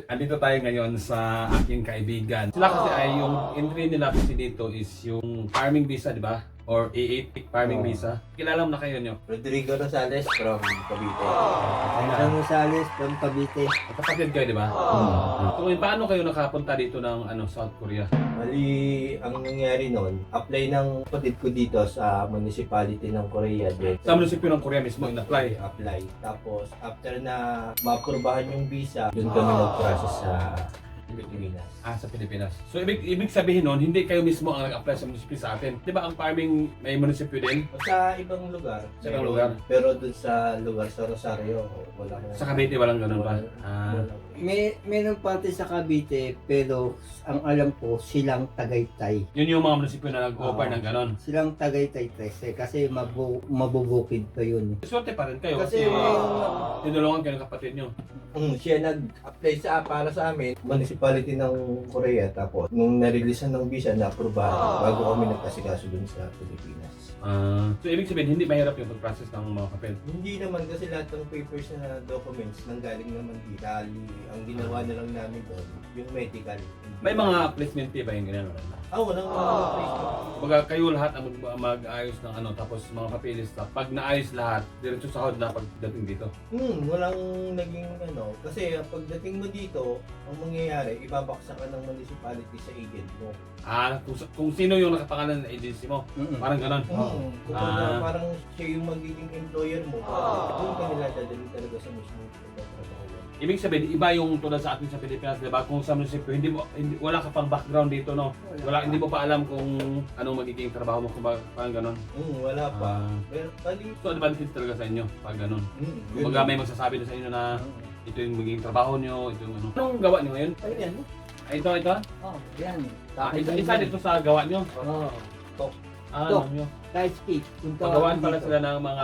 Andito tayo ngayon sa aking kaibigan. Sila kasi ay yung entry nila kasi dito is yung farming visa, di ba? Or A8 farming visa. Kilala mo na kayo nyo? Rodrigo Rosales from Cavite. Andang Rosales from Cavite. Kapatid kayo, di ba? So, paano kayo nakapunta dito ng South Korea? Mali, ang nangyari noon, apply ng kapatid ko dito sa municipality ng Korea. Sa munisipyo ng Korea mismo in-apply. Apply. Tapos, after na maaprubahan yung visa, doon kami nag-process sa Pilipinas. Sa Pilipinas. So, ibig sabihin nun, hindi kayo mismo ang nag-apply sa munisipyo sa atin. Di ba ang farming may munisipyo din? Sa ibang lugar. Sa ibang lugar. Pero doon sa lugar sa Rosario, wala na. Sa Cavite walang ganun ba? Wala. Meron parte sa Cavite, pero ang alam ko, silang Tagaytay. Yun yung mga munisipyo na nag-offer ng ganun. Silang Tagaytay 13 kasi mabubukid pa yun. Swerte pa rin kayo Kasi kasi tinulungan kayo ng kapatid nyo. Siya nag-apply para sa amin, municipality ng Korea. Tapos, nung na-releasean ng visa, na-aprobahan bago kami nagkasikaso dun sa Pilipinas. So, ibig sabihin, hindi mahirap yung pag-process ng mga papel. Hindi naman kasi lahat ng papers na documents nanggaling naman dito. Ang ginawa na lang namin doon, yung medical. May mga placement fee ba yung ganyan? walang mga placement. Baga kayo lahat ang mag-ayos ng tapos mga papeles na pag naayos lahat, diretso sahod na pagdating dito. Walang naging kasi pagdating mo dito, ang mangyayari, ibabaksa ka ng municipality sa agent mo. Kung sino yung nakapangalan ng agency mo, parang ganon. Parang siya yung magiging employer mo. Doon ka nila dadalhin talaga sa mismo trabaho. Ibig sabihin, iba yung tulad sa atin sa Pilipinas, di ba? Kung sa munisipyo, wala ka pang background dito, no? Hindi mo pa alam kung anong magiging trabaho mo, kung parang ganon. Wala pa. Pero So, advantage talaga sa inyo, pag ganon. Kumbaga may magsasabi na sa inyo na ito yung magiging trabaho nyo, ito yung ano. Anong gawa nyo ngayon? Ayan. Ito? Yan. Isa dito sa gawa nyo? Ano nyo? Rice cake. Pagawaan pala sila ng mga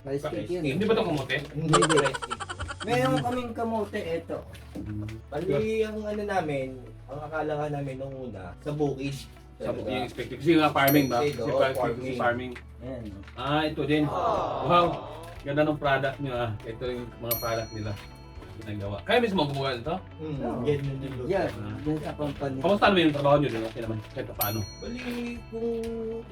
Rice cake yun. Hindi ba ito kamote? Hindi rice cake. Meron kaming kamote, eto. Bali, ang namin, ang akala nga namin nung una, sa bukid. Sa yung expected. Kasi nga farming ba? Farming. Farming. Ayan. Ito din. Wow. Ganda ng product nyo Ito yung mga product nila. Ginagawa. Kaya mismo gumawa nito? Yan yung niluto. Yan. Yan sa company. Kamusta naman yung trabaho nyo din? Okay naman. Kahit pa paano. Bali, kung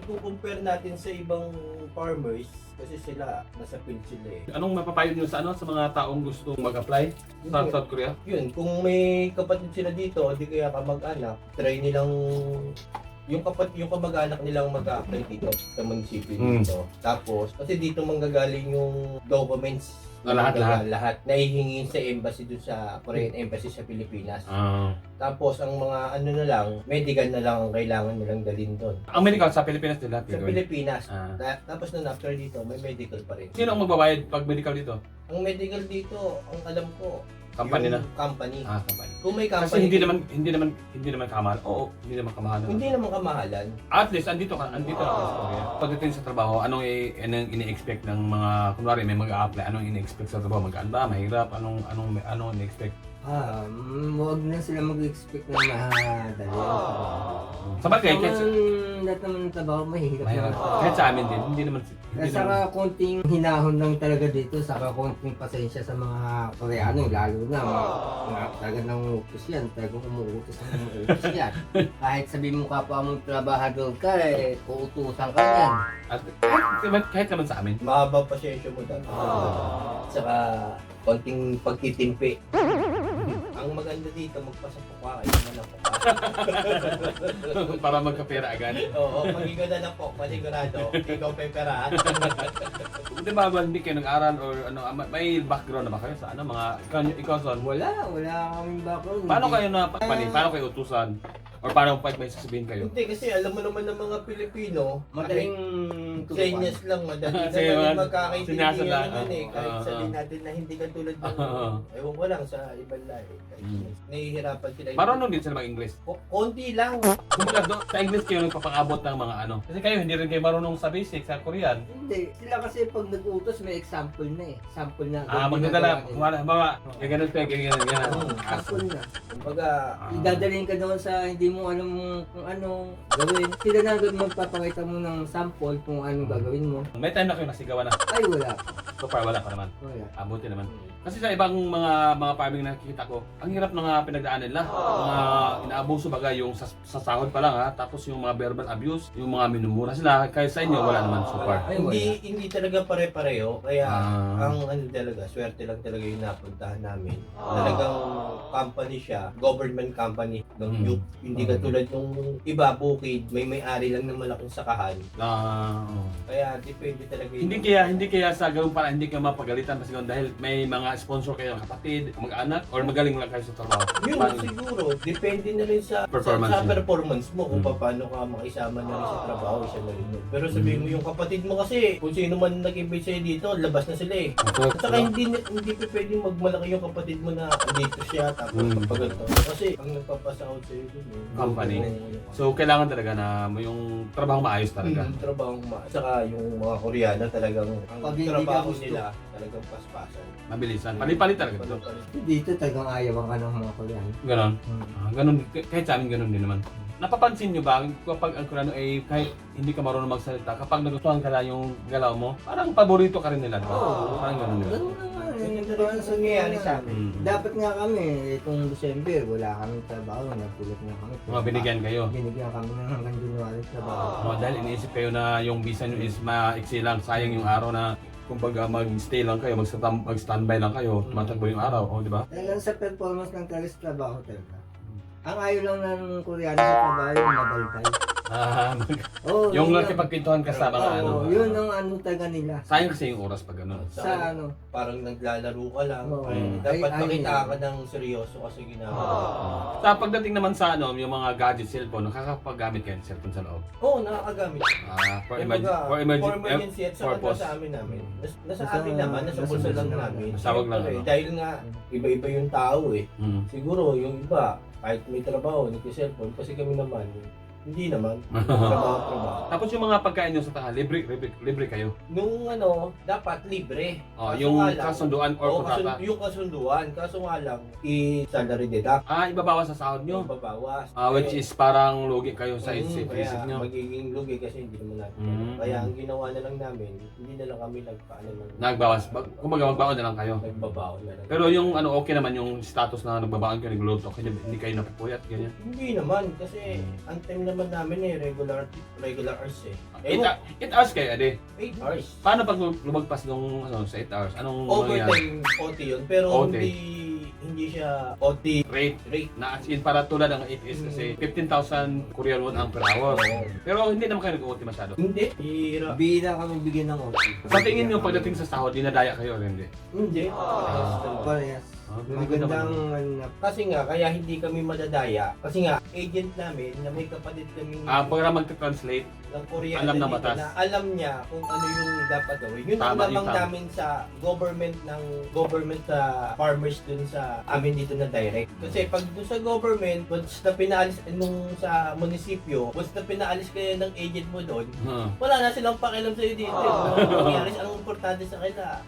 i-compare natin sa ibang farmers, kasi sila, nasa field sila Anong mapapayo nyo sa sa mga taong gusto mag-apply sa South Korea? Yun, kung may kapatid sila dito, di kaya kamag-anak, try nilang yung kamag-anak nilang mag-apply dito sa munisipyo dito. Tapos, kasi dito manggagaling yung documents lahat nahihingi sa embassy doon sa Korean Embassy sa Pilipinas. Tapos ang mga na lang, medical na lang ang kailangan nilang dalhin doon. Ang medical sa Pilipinas din lahat? Sa Pilipinas. Tapos nun after dito, may medical pa rin. Sino ang magbabayad pag medical dito? Ang medical dito, ang alam ko, Company yung na? Company. Company. Kung may company. Kasi hindi naman kamahal. Oo, hindi naman kamahalan. Hindi naman kamahalan. At least andito na ako sa Korea. Pagdating sa trabaho, anong ini-expect ng mga kunwari may mag-a-apply, anong ini-expect sa trabaho? Magaan ba? Mahirap? Anong ini-expect? Huwag na sila mag-expect na madali. Sabagay, Lahat naman ng trabaho mahirap. kahit sa amin din, hindi naman. Saka konting hinahon lang talaga dito, saka konting pasensya sa mga Koreano, lalo na mga talaga nanguutos yan, talagang umuutos yan. Kahit sabihin mo kapwa mong trabahador ka, uutusan ka yan. At kahit naman sa amin. Mahaba pasensya mo dati. Saka konting pagtitimpi. Ang maganda dito, magpasapok ka, iwan na po ka. Para magkapera agad. Oo, magiging na po, panigurado, ikaw peperahan. Di ba hindi kayo nag-aral or may background na ba kayo sa ikaw son? Wala kaming background. Paano kayo paano kayo utusan? Or paano pag may sasabihin kayo? Hindi, kasi alam mo naman ng mga Pilipino, Madaling senyas lang, madali Kasi na magkakaintindihan sinasala, naman kahit sabihin natin na hindi ka tulad ng, ewan ko lang, sa ibang lahi. Nahihirapan sila. Marunong din sila mag-English. Konti lang. Kumbaga sa English kayo nagpapang-abot ng mga Kasi kayo hindi rin kayo marunong sa basic sa Korean. Hindi, sila kasi pag nag-utos may example na Sample na. Magdadala, bawa, ganun ganyan. Sample na. Kumbaga, idadalhin ka doon sa hindi mo alam kung ano gawin. Sila na magpapakita mo ng sample kung ano anong gagawin mo. May time na kayo nasigawan na. Ay, wala. So far, wala pa naman. Wala. Abuti naman. Kasi sa ibang mga farming na nakikita ko, ang hirap ng pinagdaanan nila. Mga inaabuso baga yung sa sahod pa lang ha, tapos yung mga verbal abuse, yung mga minumura sila, kaya sa inyo wala naman so far. Ay, wala. Hindi talaga pare-pareho. Kaya Ah. ang ano talaga, swerte lang talaga yung napuntahan namin. Talagang company siya, government company ng Mm. Duke. Hindi katulad nung iba, bukid, may-ari lang ng malaking sakahan. Kaya depende talaga yun. Hindi kaya sa gawin para hindi ka mapagalitan kasi dahil may mga sponsor kayo, kapatid, mag-anak, or magaling lang kayo sa trabaho. Yun Paano? siguro, depende na rin sa Performance sa niya. performance mo kung Mm. paano ka makisama na rin sa trabaho, isa na rin yun. Pero sabihin mo yung kapatid mo kasi, kung sino man nag-invite sa'yo dito, labas na sila eh. At saka hindi pa pwedeng magmalaki yung kapatid mo na dito siya, tapos papaganto. Kasi ang nagpapasahod sa'yo dun eh. Company. So kailangan talaga na yung trabaho maayos talaga. Yung trabaho mo. At saka yung mga Koreano talagang ang Pag hindi ka trabaho gusto. nila talagang paspasan. Mabilisan. Palit-palit talaga ito. Dito talagang ayaw ka ng mga Koreano. Ganon. Hmm. Ganon. Kahit sa amin ganon din naman. Napapansin nyo ba kapag ang Koreano ay kahit hindi ka marunong magsalita, kapag nagustuhan ka na yung galaw mo, parang paborito ka rin nila, di ba? Oo. Parang ganon nila. Ganun na nga. Ganun na Parang rin sa nangyayari sa amin. Mm. Dapat nga kami, itong December, wala kaming trabaho, nagpulat na kami. Mga binigyan kayo. Binigyan kami ng hanggang January trabaho. Dahil iniisip kayo na yung visa nyo is maiksi lang, sayang yung araw na kumbaga mag-stay lang kayo, mag-standby lang kayo, tumatakbo yung araw, di ba? Talagang sa performance ng talaga sa trabaho talaga. Ang ayaw lang ng Koreano sa trabaho yung mabalbal. Oh, yung yun nakipagpintuhan ka sa mga ano. yun ang ano talaga nila. Sayang kasi yung oras pag gano'n. Sa ano, Parang naglalaro ka lang. Oo. Dapat Ay, makita ay. ka ng seryoso kasi ginagawa. Sa pagdating naman sa ano, yung mga gadget cellphone, nakakapaggamit kayo ng cellphone sa loob. Oo, nakakagamit. For For emergency emergency at saka purpose. nasa amin namin. Nasa Nasa- amin naman, nasa nasa bulsa bulsa lang lang. namin. Masawag lang, Siyempre, ano? dahil nga, iba-iba yung tao eh. Mm. Siguro, yung iba, kahit may trabaho, nagki-cellphone, kasi kami naman, hindi naman. Trabaho. Tapos yung mga pagkain nyo sa tanghal, libre kayo. Nung ano, dapat libre. Kaso Yung nga lang- kasunduan or Oo, kontrata. yung kasunduan. Kaso nga lang, i-salary deduct. Ibabawas sa sahod nyo. Yung babawas. Which is parang lugi kayo sa isip kaya nyo. magiging lugi kasi hindi naman natin. Mm. Kaya ang ginawa na lang namin, hindi na lang kami nagpaano ng Nagbawas. Kumbaga magbaon na lang kayo. nagbabaon na lang. Pero yung ano okay naman yung status na nagbabaon kayo, nagluluto kayo, hindi kayo napupuyat, ganyan. Hindi naman kasi ang time naman namin eh regular hours eh. 8 hours kayo, ade. 8 hours. Paano pag lumagpas nung sa 8 hours? Anong mangyayari? Overtime OT yun pero OT. hindi siya OT Rate rate. na as in para tulad ng 8 is kasi 15,000 Korean won ang per hour. Pero hindi naman kayo nag-OT masyado. Hindi. Hira. bihira kami bigyan ng OT. Sa tingin nyo pagdating sa sahod, dinadaya kayo o hindi? Hindi. Parehas. Magandang ano na. Kasi nga, kaya hindi kami madadaya. Kasi nga, agent namin na may kapatid kaming Pag magta-translate, ng Korea alam na dito batas. na alam niya kung ano yung dapat gawin. Yun ang Tama, lamang yung tama. namin sa government sa farmers dun sa amin dito na direct. Kasi pag dun sa government, once na pinaalis nung sa munisipyo, once na pinaalis kayo ng agent mo doon, wala na silang pakialam sa'yo dito. Nangyari ang importante sa kanila.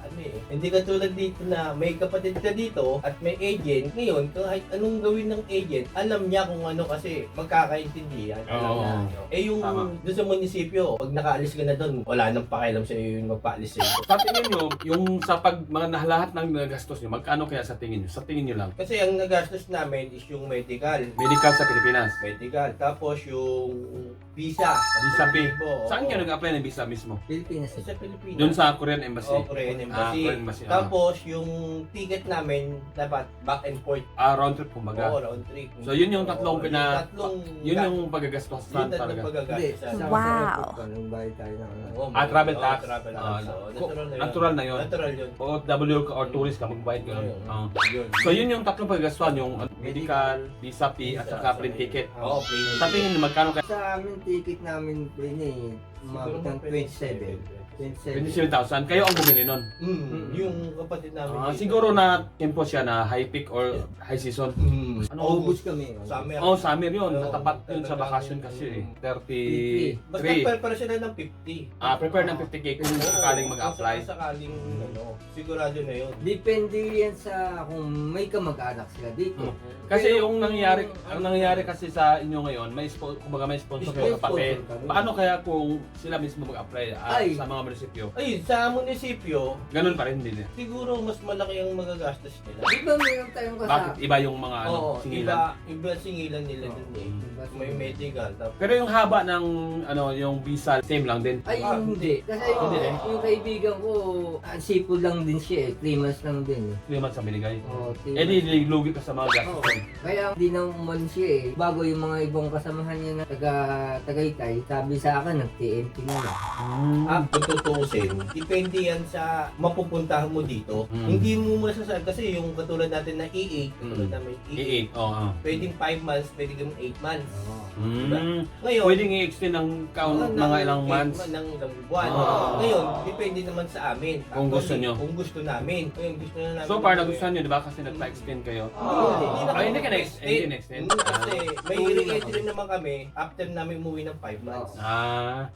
Hindi katulad dito na may kapatid ka dito at may agent. Ngayon, kahit anong gawin ng agent, alam niya kung ano kasi magkakaintindihan. Alam Oo. niya. Yung Tama. doon sa munisipyo, pag nakaalis ka na doon, wala nang pakialam sa'yo yung magpaalis sa'yo. sa tingin nyo, yung sa lahat ng nagastos nyo, magkano kaya sa tingin nyo? Sa tingin nyo lang. Kasi ang nagastos namin is yung medical. Medical sa Pilipinas. Medical. Tapos yung visa. Visa fee. Oo. Saan kayo nag-apply ng visa mismo? Pilipinas. Sa Pilipinas. Doon sa Korean Embassy. Korean Embassy. Korean Embassy. Tapos yung ticket namin dapat back and forth. Round trip kumbaga. Oo, round trip. So yun yung tatlong Oo, yun yung pagagastosan yung tatlong talaga. pagagastos. Wow. Nung bayad tayo ng ano. Oo, Travel oo, tax. Travel tax. Oo, Natural na yun. Natural yun. OFW ka or tourist ka, magbayad ka. Yun. So yun yung tatlong pagagastuhan, yung medical, visa fee, at saka plane ticket. Oo, plane Sa tingin nyo, magkano kaya? Sa amin, ticket namin plane eh, umabot ng 27. 27,000. Kayo ang bumili nun. Yung kapatid namin. dito. Siguro na tempo siya na high peak or high season. August kami. Summer. Oh, summer yun. Oo, Natapat yun sa talagang bakasyon kasi eh. Basta 33. prepare sila ng 50. Prepare ng 50K kung sakaling mag-apply. Kung sakaling, sigurado na yun. Depende yan sa kung may kamag-anak sila dito. Kasi Pero yung nangyayari, ang nangyayari kasi sa inyo ngayon, kumbaga may sponsor kayo May kapatid. sponsor kami. Paano kaya kung sila mismo mag-apply Ay. sa mga munisipyo? Ay, sa munisipyo, Ganun pa rin din eh. siguro mas malaki ang magagastos nila. Di ba meron tayong Bakit iba yung mga Oo, singilan? iba singilan nila dun eh. May medical. Tapos, Pero yung haba ng yung visa, same lang din. Ay, hindi. Kasi Hindi eh. yung kaibigan ko, sipol lang din siya eh. 3 months lang din eh. 3 months ang binigay. Oo, 3 Eh di lugi ka sa mga gastos. Oo. Kaya hindi na umano siya eh. Bago yung mga ibang kasamahan niya na Tagaytay, sabi sa akin, nag-TNT na lang. kung tutuusin, depende yan sa mapupuntahan mo dito. Hindi mo masasabi kasi yung katulad natin na E8, katulad namin E8, I-8. Oo. pwedeng 5 months, pwedeng 8 months. Ngayon, Pwedeng i-extend ng count mga ilang months. Ng ilang buwan. Oo. Ngayon, depende naman sa amin. Kung gusto nyo. Kung gusto namin. Ngayon, gusto na namin. So far, nagustuhan nyo, di ba? Kasi nagpa-extend kayo. Hindi ka na-extend. Hindi na-extend. Kasi may re-entry naman kami after namin umuwi ng 5 months.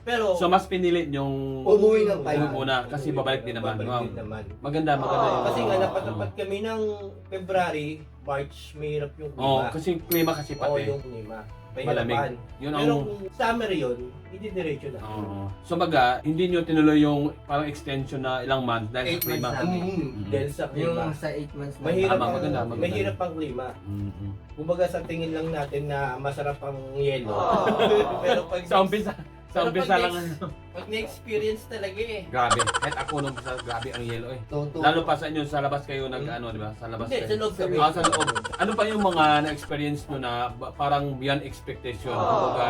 Pero, So mas pinili yung Umuwi ng 5 umuwi months. muna kasi babalik din naman. babalik Wow. din naman. Maganda yun. Kasi nga napatapat kami ng February, March, mahirap yung klima. Oo, kasi yung klima kasi Oo, pati. yung klima. Malamig. Mahirapan. Yun Pero ang... kung summer yun, hindi diretso na. Oo. So baga, hindi nyo tinuloy yung parang extension na ilang months dahil 8 sa klima. months namin. Dahil sa klima. Yung sa 8 months na. Mahirap Tama, ang, maganda. mahirap ang klima. Mm-mm. Kumbaga sa tingin lang natin na masarap ang yelo. Pero pag Sa umpisa Pero pag lang. pag na-experience talaga eh. Grabe. Kahit ako nung umpisa, grabe ang yelo eh. Totoo. Lalo pa sa inyo, sa labas kayo di ba? Sa labas Hindi, kayo. sa loob kami. Sa loob. Ano pa yung mga na-experience nyo na parang beyond expectation? Kumbaga,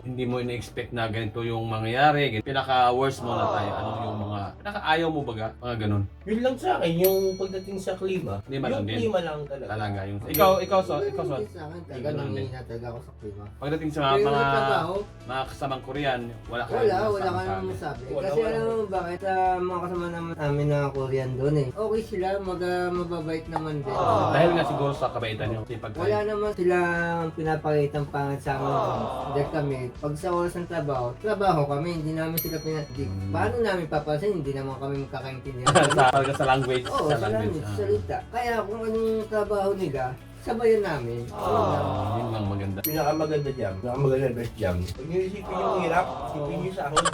hindi mo ina-expect na ganito yung mangyayari. Pinaka-worst mo na tayo. Ano yung mga, pinaka-ayaw mo baga? Mga ganun. Yun lang sa akin, yung pagdating sa klima. Klima lang yung din. klima lang talaga. Talaga yung... Ikaw, so. Sa akin, talaga nangihina talaga ako sa klima. Pagdating sa Pero mga, yung trabaho, mga kasamang Korean, wala ka wala ka nang masabi. Wala, Kasi wala. alam mo bakit mga kasama namin na Korean doon eh. Okay sila, mababait naman din. Dahil nga siguro sa kabaitan nyo. Sipag Wala naman silang pinapakitang pangit sa amin. Dahil kami, pag sa oras ng trabaho kami, hindi namin sila paano namin papansin, hindi naman kami magkakaintindihan. Talaga sa language. Oo, sa sa language. language, sa salita. Kaya kung anong trabaho nila, sabayan namin. Yun lang maganda. Pinakamaganda dyan, pinakamaganda best dyan. Pag nilisipin yung hirap, isipin yung sahod.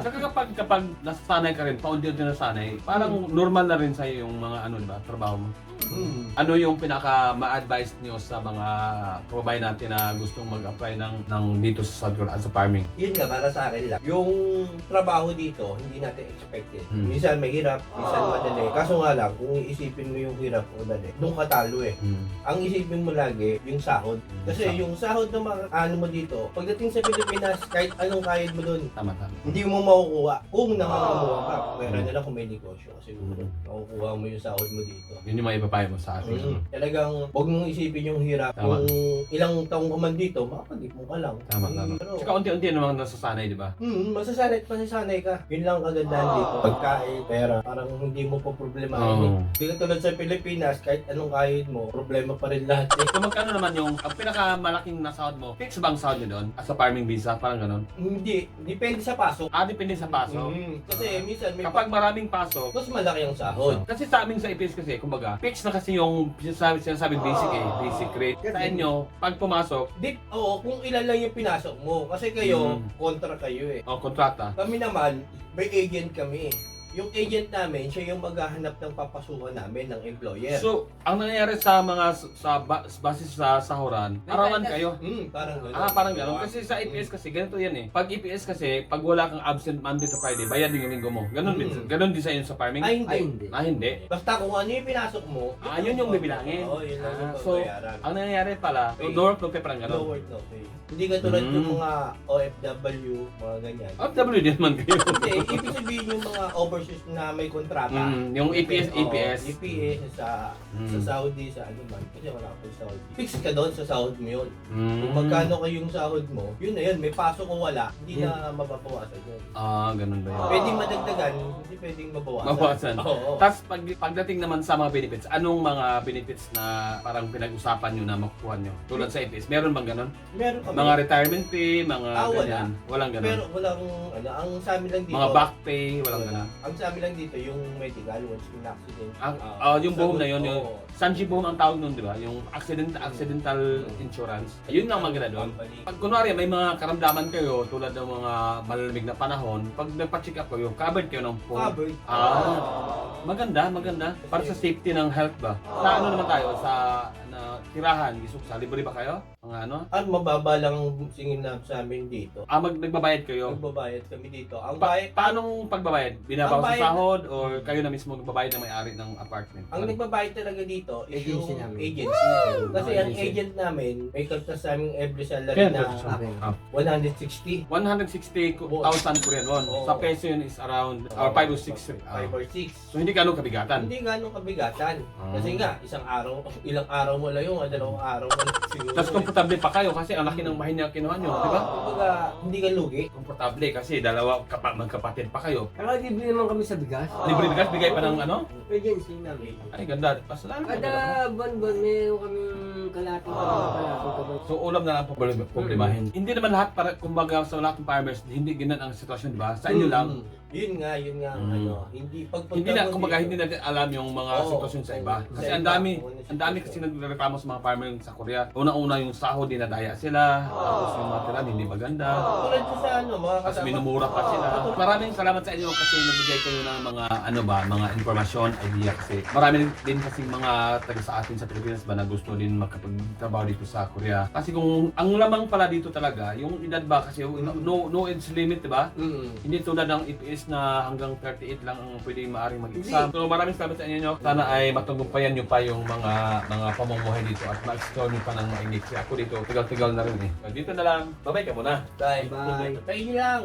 Saka kapag nasanay ka rin, paunti-unti nasanay, parang normal na rin sa'yo yung mga diba, trabaho mo. Ano yung pinaka ma-advise niyo sa mga kababayan natin na gustong mag-apply ng dito sa South Korea sa farming? Yun nga, para sa akin lang. Yung trabaho dito, hindi natin expected. Hmm. Minsan mahirap, minsan madali. Kaso nga lang, kung iisipin mo yung hirap o dali, doon ka talo eh. Ang isipin mo lagi, yung sahod. Kasi yung sahod na ano mo dito, pagdating sa Pilipinas, kahit anong kayod mo doon, Tama. hindi mo makukuha kung nangangamuha ka. Pwera nila kung may negosyo. Siguro, makukuha mo yung sahod mo dito. Yun yung maipapayo mo sa atin. Talagang, huwag mong isipin yung hirap. Tama. Kung ilang taong ka man dito, makapag-ipon ka lang. Tama. Pero, Saka unti-unti naman nasasanay, di ba? masasanay ka. Yun lang kagandahan dito. Pagkain, pera, parang hindi mo pa problemahin eh. Oo. Hindi ka tulad sa Pilipinas, kahit anong kayod mo, problema pa rin lahat eh. So magkano naman yung ang pinakamalaking nasahod mo? Fix ba ang sahod niyo doon? As a farming visa, parang ganun? Hindi, depende sa pasok. Depende sa pasok. Kasi minsan may Kapag maraming pasok, mas malaki ang sahod. kasi sa amin sa IPS kasi, kumbaga, fix na kasi yung sinasabi basic basic rate. Sa inyo, pag pumasok, Oo, kung ilan lang yung pinasok mo. Kasi kayo, kontra kayo eh. kontrata. Kami naman, may agent kami eh. Yung agent namin, siya yung maghahanap ng papasukan namin ng employer. So, ang nangyayari sa mga base sa sahuran, arawan kayo. Parang gano'n. Parang gano'n. Kasi sa IPS kasi, ganito yan eh. Pag IPS kasi, pag wala kang absent Monday to Friday, bayad yung linggo mo. Ganon din. Ganon din sa inyo sa farming? Ay, hindi. Ay, hindi. Hindi. Basta kung ano yung pinasok mo, Yun yung bibilangin. Oo, yun lang yung So, babayaran. ang nangyayari pala, no work, no pay, parang No gano'n. work, no pay. Hindi ka tulad yung mga OFW, mga ganyan. OFW din naman kayo. Hindi, ibig sabihin yung mga overseas negosyo na may kontrata. Yung EPS, Oo, EPS. EPS sa Saudi, sa ano man. Kasi wala ako sa Saudi. Fix ka doon sa sahod mo yun. Kung magkano kayong sahod mo, yun na yun. May pasok o wala, hindi na mababawasan yun. Ganun ba yun? Pwedeng madagdagan, hindi pwedeng mabawasan. Mabawasan. Oo. Tapos pagdating naman sa mga benefits, anong mga benefits na parang pinag-usapan nyo na makukuha nyo? Tulad sa EPS, meron bang ganun? Meron kami. Mga retirement pay, mga Wala. ganyan. Walang ganun. Pero walang, ano, ang sa amin lang dito. Mga back pay, walang ganun. Ang sa amin lang dito, yung medical, once in accident. Yung boom na yun, yung Oo. Sanji boom ang tawag nun, di ba? Yung accidental insurance. Yun ang maganda doon. Company. Pag kunwari may mga karamdaman kayo tulad ng mga malalamig na panahon, pag nagpa-check up kayo, covered kayo ng phone. Covered. Maganda. Para sa safety ng health ba? Sa ano naman tayo? Sa tirahan, sa libre ba kayo? Mga ano? Mababa lang ang singin na sa amin dito. Nagbabayad kayo? Nagbabayad kami dito. Ang bayad, Paanong pagbabayad? Binabaw Ang sa bayad- sahod or kayo na mismo nagbabayad ng may-ari ng apartment? ang nagbabayad talaga dito is Agency yung namin. agency. Kasi ang Agency. agent namin, may kaltas sa aming every salary Kaya, na Akin. 160. 160,000 Korean won. Oo. Sa peso yun is around 5 or 6. 5 or 6. So hindi ganun kabigatan. Hindi ganong kabigatan. Ah. Kasi nga, ilang araw mo lang yung, dalawang araw mo lang siguro. Tapos komportable pa kayo kasi ang laki ng bahay na kinuha nyo, di ba? Kumbaga, hindi ka lugi. Komportable kasi magkapatid pa kayo. Kaya libre naman kami sa bigas. Libre bigas, bigay pa ng ano? Agency namin. Ay, ganda. Pasalamat. Kada buwan-buwan, meron kaming kalating kabay. So ulam na lang po problemahin. Hindi naman lahat para kumbaga sa lahat ng farmers, hindi ganun ang sitwasyon, di ba? Sa inyo lang. Yun nga, ang ano. Hindi Hindi na kumbaga hindi natin alam yung mga Oo. sitwasyon sa iba. Kasi Sa ang iba, dami, kung ano yung ang dami kasi nagreklamo sa mga farmer sa Korea. Una-una yung sahod dinadaya sila, tapos yung mga tira hindi maganda. Tulad sa ano, mga Tapos kasama. minumura pa sila. Maraming salamat sa inyo kasi nagbigay kayo ng mga mga informasyon, idea kasi marami din kasi mga taga sa atin sa Pilipinas ba na gusto din makapagtrabaho dito sa Korea. Kasi kung ang lamang pala dito talaga, yung edad ba kasi no age limit, di ba? Hindi tulad ng EPS na hanggang 38 lang ang pwedeng maaaring mag-exam. So maraming salamat sa inyo. Sana ay matunggupayan nyo pa yung mga pamumuhay dito at ma-explore nyo pa ng mainit. Kasi ako dito, tigal-tigal na rin eh. So, dito na lang. Bye-bye ka muna. Bye. Bye. Kayo lang.